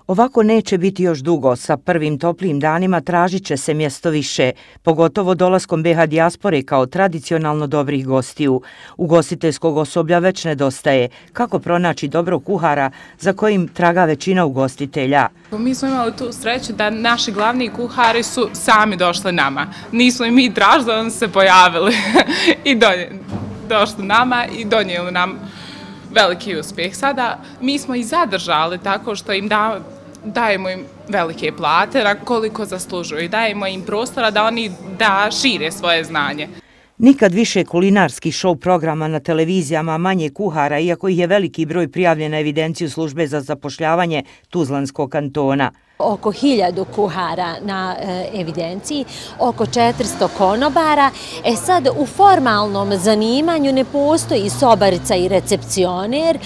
Ovako neće biti još dugo, sa prvim toplim danima tražit će se mjesto više, pogotovo dolaskom BiH dijaspore kao tradicionalno dobrih gostiju. Ugostiteljskog osoblja već nedostaje. Kako pronaći dobrog kuhara za kojim traga većina ugostitelja? Mi smo imali tu sreću da naši glavni kuhari su sami došli nama. Nismo i mi tražili, oni se pojavili i došli nama i donijeli nam veliki uspjeh. Sada mi smo i zadržali tako što im dajemo im velike plate na koliko zaslužuju i dajemo im prostora da oni šire svoje znanje. Nikad više kulinarskih show programa na televizijama, manje kuhara, iako ih je veliki broj prijavljen na evidenciju službe za zapošljavanje Tuzlanskog kantona. Oko 1000 kuhara na evidenciji, oko 400 konobara. Sad u formalnom zanimanju ne postoji sobarica i recepcioner,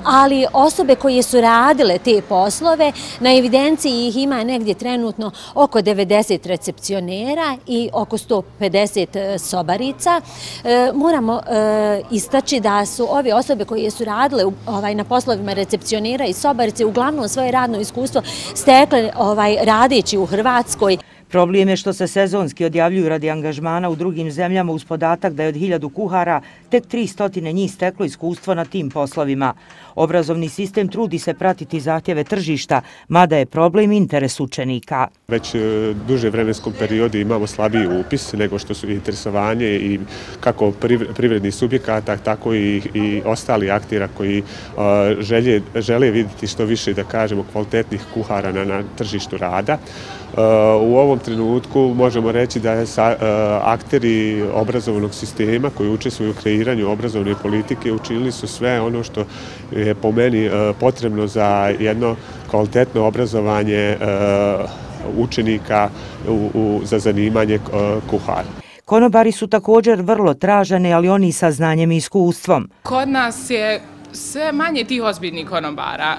ali osobe koje su radile te poslove, na evidenciji ih ima negdje trenutno oko 90 recepcionera i oko 150 sobarica. Moramo istaći da su ove osobe koje su radile na poslovima recepcionera i sobarice uglavnom svoje radno iskustvo stekle radeći u Hrvatskoj. Problem je što se sezonski odjavljuju radi angažmana u drugim zemljama uz podatak da je od 1000 kuhara tek 300 njih steklo iskustvo na tim poslovima. Obrazovni sistem trudi se pratiti zahtjeve tržišta, mada je problem interes učenika. Već duže vremenskom periodu imamo slabiji upis nego što su interesovanje i kako privrednih subjekata, tako i ostali aktera koji žele vidjeti što više, da kažemo, kvalitetnih kuhara na tržištu rada. U ovom trenutku možemo reći da akteri obrazovnog sistema koji učestvuju u kreiranju obrazovne politike učinili su sve ono što je po meni potrebno za jedno kvalitetno obrazovanje učenika za zanimanje kuhara. Konobari su također vrlo traženi, ali oni sa znanjem i iskustvom. Kod nas je sve manje tih ozbiljnih konobara,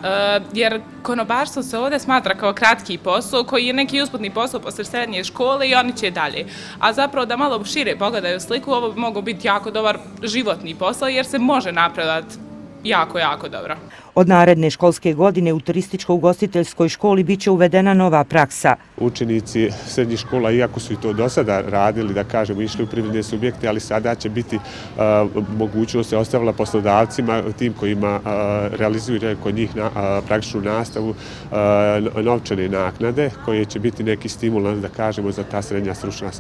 jer konobarstvo se ovdje smatra kao kratki posao koji je neki usputni posao posle srednje škole i oni će dalje. A zapravo da malo šire pogledaju sliku, ovo bi mogao biti jako dobar životni posao jer se može napredovati jako, jako dobro. Od naredne školske godine u turističko-ugostiteljskoj školi bit će uvedena nova praksa. Učenici srednjih škola, iako su i to do sada radili, da kažemo, išli u privredne subjekte, ali sada će biti mogućnost se ostavila poslodavcima, tim kojima realizuju kod njih praktičnu nastavu, novčane naknade, koje će biti neki stimulans, da kažemo, za ta srednja stručna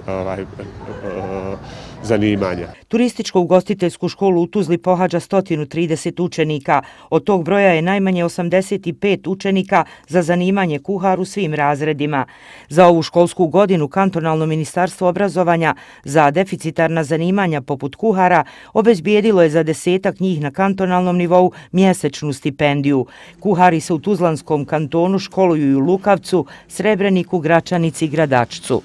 zanimanja. Turističko-ugostiteljsku školu u Tuzli pohađa 130 učenika. Od tog broja je najmanje 85 učenika za zanimanje kuhar u svim razredima. Za ovu školsku godinu kantonalno ministarstvo obrazovanja za deficitarna zanimanja poput kuhara obezbijedilo je za 10-ak njih na kantonalnom nivou mjesečnu stipendiju. Kuhari se u Tuzlanskom kantonu školuju i u Lukavcu, Srebreniku, Gračanici i Gradačcu.